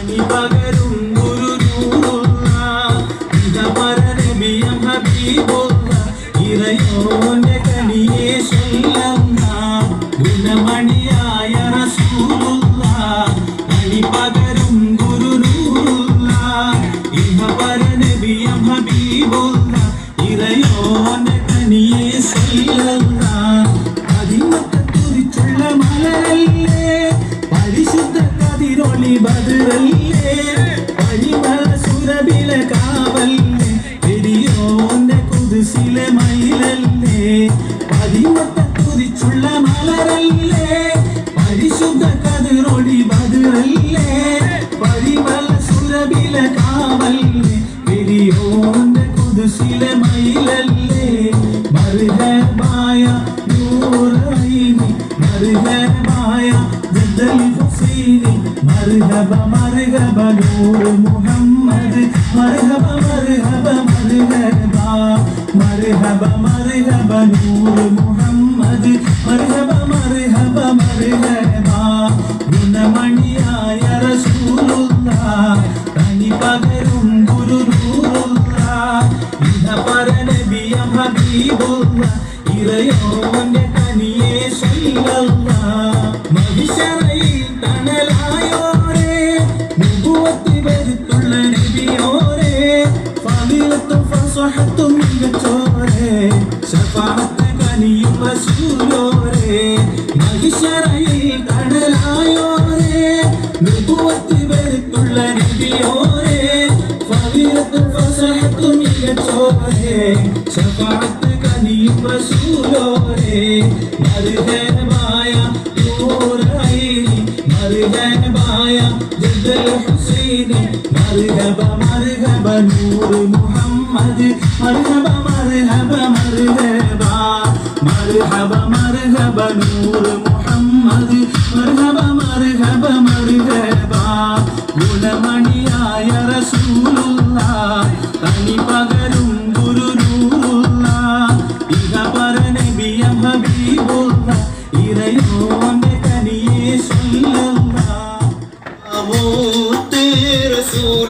പകരും ഗുരുനൂറുള്ള ഇഹപരനബിയം ഹബീബുള്ള ഇറയോന്റെ കനിയെ ചൊല്ലുന്ന ഗുണമണിയായ റസൂലുള്ള അണി പകരും ഗുരുനൂറുള്ള ഇഹപരനബിയം ഹബീബുള്ള ഇറയോന്റെ കനിയെ ചൊല്ലുന്ന അതിമത്തെ കുറിച്ചുള്ള മലരല്ലേ പരിശുദ്ധ കതിരൊളി ബദറല്ലേ പരിമള സുരബില കാവല്ലേ പെരിയോന്റെ കുതിസിലെ മയിലല്ലേ പതിമത്തെ കുറിച്ചുള്ള മലരല്ലേ പരിശുദ്ധ കതിരൊളി ബദറല്ലേ പരിമള സുരബില കാവല്ലേ പെരിയോന്റെ കുതിസിലെ മയിലല്ലേ മർഹബായ നൂറൈനി മർഹബായ ജദ്ദൽ ഹുസൈനി മർഹബ മർഹബ നൂർ മുഹമ്മദ് മർഹബ മർഹബ മർഹബ മർഹബ മർഹബ നൂർ മുഹമ്മദ് മർഹബ മർഹബ മർഹബ ഗുണമണിയായ റസൂലുള്ളാഹ് തനി പകരും ഗുരുനൂറുള്ളാഹ് ഇഹപരനബിയം ഹബീബുള്ളാഹ് ഇറയോന്റെ കനിയെ ചൊല്ലുള്ളാഹ് മഹിശറയിൽ തണലായോരേ നുബുവത്ത് വരുത്തുള്ള നബിയോരേ ഫളീലത്തും ഫസ്വഹത്തും മികച്ചോരേ ശഫാഅത്ത് കനിയും റസൂലോരേ മഹിശറയിൽ തണലായോരേ നുബുവത്ത് വരുത്തുള്ള നബിയോരേ ഫളീലത്തും ഫസ്വഹത്തും മികച്ചോരേ ശഫാഅത്ത് കനിയും റസൂലോരേ മർഹബായ നൂറൈനി മർഹബായ ജദ്ദൽ ഹുസൈനി മർഹബ മർഹബ നൂർ മുഹമ്മദ് മർഹബ മർഹബ മർഹബ മർഹബ മർഹബ നൂർ